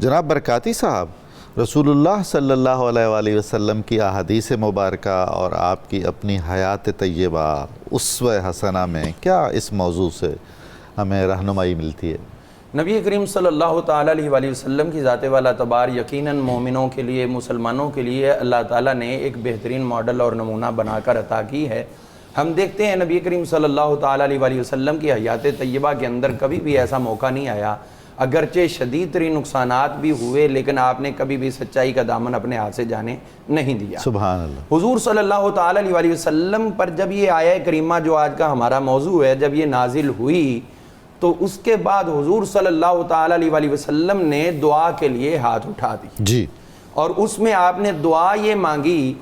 جناب برکاتی صاحب، رسول اللہ صلی اللہ علیہ وآلہ وسلم کی احادیث مبارکہ اور آپ کی اپنی حیات طیبہ اسوہ حسنہ میں کیا اس موضوع سے ہمیں رہنمائی ملتی ہے؟ نبی کریم صلی اللہ تعالیٰ علیہ وآلہ وسلم کی ذات والا تبار یقیناً مومنوں کے لیے، مسلمانوں کے لیے اللہ تعالیٰ نے ایک بہترین ماڈل اور نمونہ بنا کر عطا کی ہے۔ ہم دیکھتے ہیں نبی کریم صلی اللہ تعالیٰ علیہ وآلہ وسلم کی حیات طیبہ کے اندر کبھی بھی ایسا موقع نہیں آیا، اگرچہ شدید ترین نقصانات بھی ہوئے، لیکن آپ نے کبھی بھی سچائی کا دامن اپنے ہاتھ سے جانے نہیں دیا۔ سبحان اللہ۔ حضور صلی اللہ تعالیٰ علیہ وآلہ وسلم پر جب یہ آیہ کریمہ جو آج کا ہمارا موضوع ہے، جب یہ نازل ہوئی تو اس کے بعد حضور صلی اللہ تعالیٰ علیہ وآلہ وسلم نے دعا کے لیے ہاتھ اٹھا دی جی، اور اس میں آپ نے دعا یہ مانگی،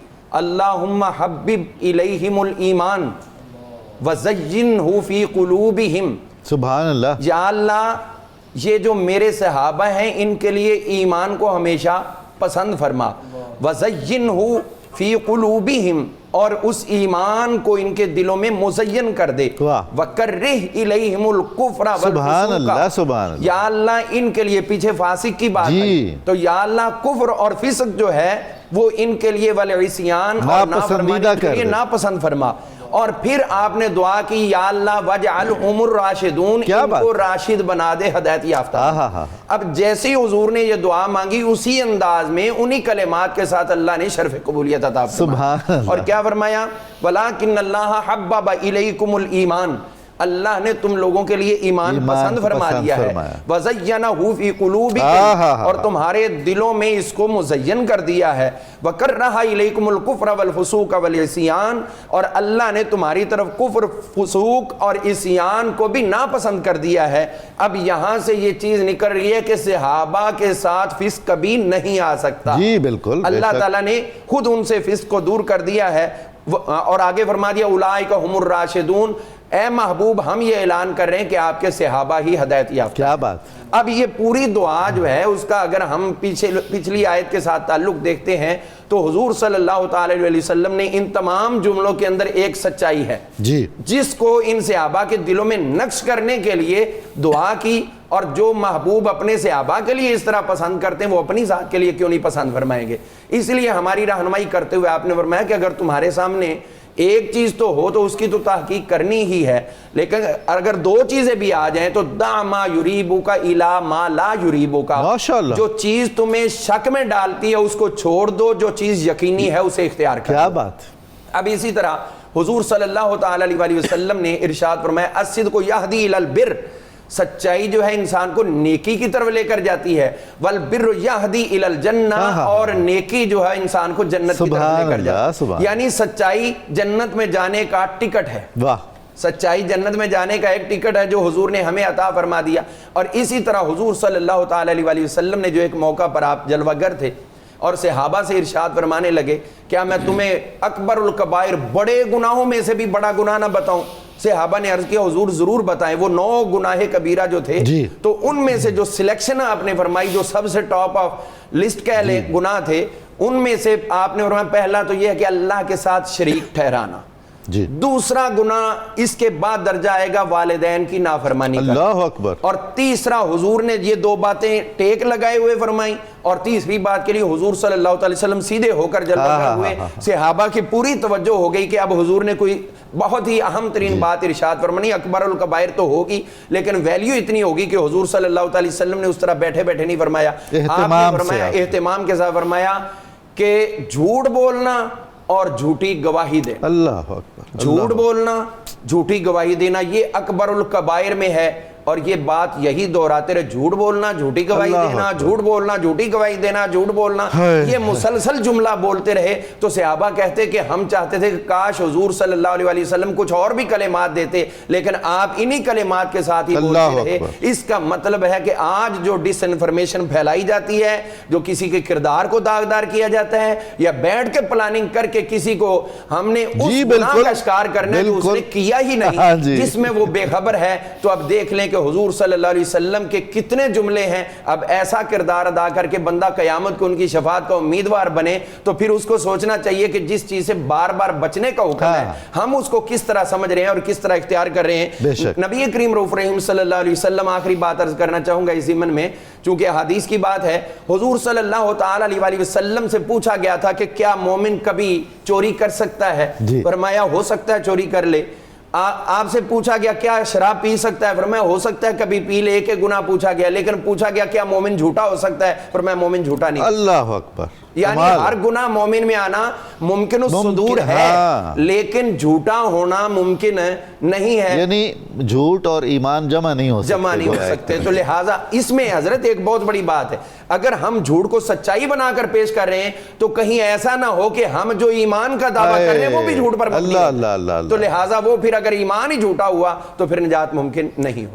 اللہم حبب الیہم الایمان وزینہ فی قلوبہم۔ سبحان اللہ۔ یا اللہ، یہ جو میرے صحابہ ہیں ان کے لیے ایمان کو ہمیشہ پسند فرما، وزینہ فی قلوبہم، اور اس ایمان کو ان کے دلوں میں مزین کر دے، وکرہ الیہم الکفر سبحان اللہ، سبحان اللہ۔ یا اللہ ان کے لیے، پیچھے فاسق کی بات ہے تو یا اللہ کفر اور فسق جو ہے وہ ان کے لیے والعصیان اور نافرمانی کے لیے ناپسند فرما۔ اور پھر آپ نے دعا کی، یا اللہ وجعلہم الراشدون، ان کو راشد بنا دے، ہدایت یافتہ۔ اب جیسے ہی حضور نے یہ دعا مانگی اسی انداز میں انہی کلمات کے ساتھ اللہ نے شرف قبولیت عطا فرمایا، اور کیا فرمایا؟ وَلَٰكِنَّ اللَّهَ حَبَّبَ إِلَيْكُمُ الْإِيمَانَ، اللہ نے تم لوگوں کے لیے ایمان پسند فرما دیا ہے، وَزَيَّنَهُ فِي قُلُوبِكُمْ، اور تمہارے دلوں میں اس کو مزین کر دیا ہے، وَكَرَّهَ إِلَيْكُمُ الْكُفْرَ وَالْفُسُوقَ وَالْعِصْيَانَ، اور اللہ نے تمہاری طرف کفر، فسوق اور عصیان کو بھی ناپسند کر دیا ہے۔ اب یہاں سے یہ چیز نکل رہی ہے کہ صحابہ کے ساتھ فسق کبھی نہیں آ سکتا۔ جی بالکل، اللہ تعالیٰ نے خود ان سے فسق کو دور کر دیا ہے، اور آگے فرما دیا اولئک ہم الراشدون، اے محبوب ہم یہ اعلان کر رہے ہیں کہ آپ کے صحابہ ہی ہدایت یافتہ۔ کیا بات۔ اب یہ پوری دعا جو ہے اس کا اگر ہم پچھلی آیت کے ساتھ تعلق دیکھتے ہیں تو حضور صلی اللہ تعالی علیہ وسلم نے ان تمام جملوں کے اندر ایک سچائی ہے جی، جس کو ان صحابہ کے دلوں میں نقش کرنے کے لیے دعا کی، اور جو محبوب اپنے صحابہ کے لیے اس طرح پسند کرتے ہیں وہ اپنی ذات کے لیے کیوں نہیں پسند فرمائیں گے؟ اس لیے ہماری رہنمائی کرتے ہوئے آپ نے فرمایا کہ اگر تمہارے سامنے ایک چیز تو ہو تو اس کی تو تحقیق کرنی ہی ہے، لیکن اگر دو چیزیں بھی آ جائیں تو دع ما یریبک الی ما لا یریبک، ماشاءاللہ، جو چیز تمہیں شک میں ڈالتی ہے اس کو چھوڑ دو، جو چیز یقینی ہے اسے اختیار کرو۔ کیا بات۔ اب اسی طرح حضور صلی اللہ تعالی علیہ وسلم نے ارشاد فرمایا، الصدق یہدی الی البر، سچائی جو ہے انسان کو نیکی کی طرف لے کر جاتی ہے، والبر یہدی الی الجنہ، اور نیکی جو ہے انسان کو جنت کی طرف لے کر جاتی ہے۔ یعنی سچائی جنت میں جانے کا ٹکٹ ہے، واہ، سچائی جنت میں جانے کا ایک ٹکٹ ہے جو حضور نے ہمیں عطا فرما دیا۔ اور اسی طرح حضور صلی اللہ تعالی علیہ وسلم نے جو ایک موقع پر آپ جلوہ گر تھے اور صحابہ سے ارشاد فرمانے لگے، کیا میں تمہیں اکبر الکبائر، بڑے گناہوں میں سے بھی بڑا گناہ نہ بتاؤں؟ صحابہ نے عرض کیا حضور ضرور بتائیں۔ وہ 9 گناہ کبیرہ جو تھے تو ان میں سے جو سلیکشن آپ نے فرمائی، جو سب سے ٹاپ آف لسٹ کہہ لیں گناہ تھے، ان میں سے آپ نے فرمایا پہلا تو یہ ہے کہ اللہ کے ساتھ شریک ٹھہرانا، جی، دوسرا گناہ اس کے بعد درجہ آئے گا والدین کی نافرمانی کا، اللہ اکبر، اور تیسرا حضور نے یہ 2 باتیں ٹیک لگائے ہوئے فرمائیں، اور تیسری بات کے لیے حضور صلی اللہ علیہ وسلم سیدھے ہو کر جلوہ گر ہوئے۔ صحابہ کی پوری توجہ ہو گئی کہ اب حضور نے کوئی بہت ہی اہم ترین بات ارشاد فرمانی، اکبر الکبائر تو ہوگی لیکن ویلیو اتنی ہوگی کہ حضور صلی اللہ علیہ وسلم نے اس طرح بیٹھے بیٹھے نہیں فرمایا، آپ نے فرمایا اہتمام کے ساتھ فرمایا کہ جھوٹ بولنا اور جھوٹی گواہی دینا، اللہ اکبر، جھوٹ بولنا، جھوٹی گواہی دینا، یہ اکبر الکبائر میں ہے۔ اور یہ بات یہی دہراتے رہے، جھوٹ بولنا، جھوٹی گواہی دینا، جھوٹ بولنا، جھوٹی گواہی دینا، جھوٹ بولنا، یہ مسلسل جملہ بولتے رہے۔ تو صحابہ کہتے کہ ہم چاہتے تھے کہ کاش حضور صلی اللہ علیہ وسلم کچھ اور بھی کلمات دیتے، لیکن آپ انہی کلمات کے ساتھ ہی بولتے رہے۔ اس کا مطلب ہے کہ آج جو ڈس انفارمیشن پھیلائی جاتی ہے، جو کسی کے کردار کو داغدار کیا جاتا ہے، یا بیٹھ کے پلاننگ کر کے کسی کو ہم نے اس گناہ کا شکار کرنا ہے جو اس نے کیا ہی نہیں، جس میں وہ بے خبر ہے، تو اب دیکھ لیں کہ حضور صلی اللہ علیہ وسلم کے کتنے جملے ہیں. اب ایسا کردار ادا کر کے بندہ قیامت کو ان کی شفاعت کا امیدوار بنے تو پھر اس کو سوچنا چاہیے کہ جس چیز سے بار بار بچنے کا حکم ہے ہم اس کو کس طرح سمجھ رہے ہیں اور کس طرح اختیار کر رہے ہیں. نبی کریم رؤوف رحیم صلی اللہ علیہ وسلم، آخری بات عرض کرنا چاہوں گا اس ضمن میں چونکہ حدیث کی بات ہے، حضور صلی اللہ تعالی علیہ وسلم سے پوچھا گیا تھا کہ کیا مومن کبھی چوری کر سکتا ہے؟ فرمایا ہو سکتا ہے چوری کر لے. آپ سے پوچھا گیا کیا شراب پی سکتا ہے؟ فرمایا ہو سکتا ہے کبھی پی لے. ایک گناہ پوچھا گیا. لیکن پوچھا گیا کیا مومن جھوٹا ہو سکتا ہے؟ فرمایا مومن جھوٹا نہیں. اللہ اکبر. یعنی ہر گناہ مومن میں آنا ممکن الصدور ہے لیکن جھوٹا ہونا ممکن نہیں ہے. یعنی جھوٹ اور ایمان جمع نہیں ہو سکتے. تو لہٰذا اس میں حضرت ایک بہت بڑی بات ہے، اگر ہم جھوٹ کو سچائی بنا کر پیش کر رہے ہیں تو کہیں ایسا نہ ہو کہ ہم جو ایمان کا دعویٰ کر رہے ہیں وہ بھی جھوٹ پر مبنی ہے. تو لہٰذا وہ پھر اگر ایمان ہی جھوٹا ہوا تو پھر نجات ممکن نہیں ہو.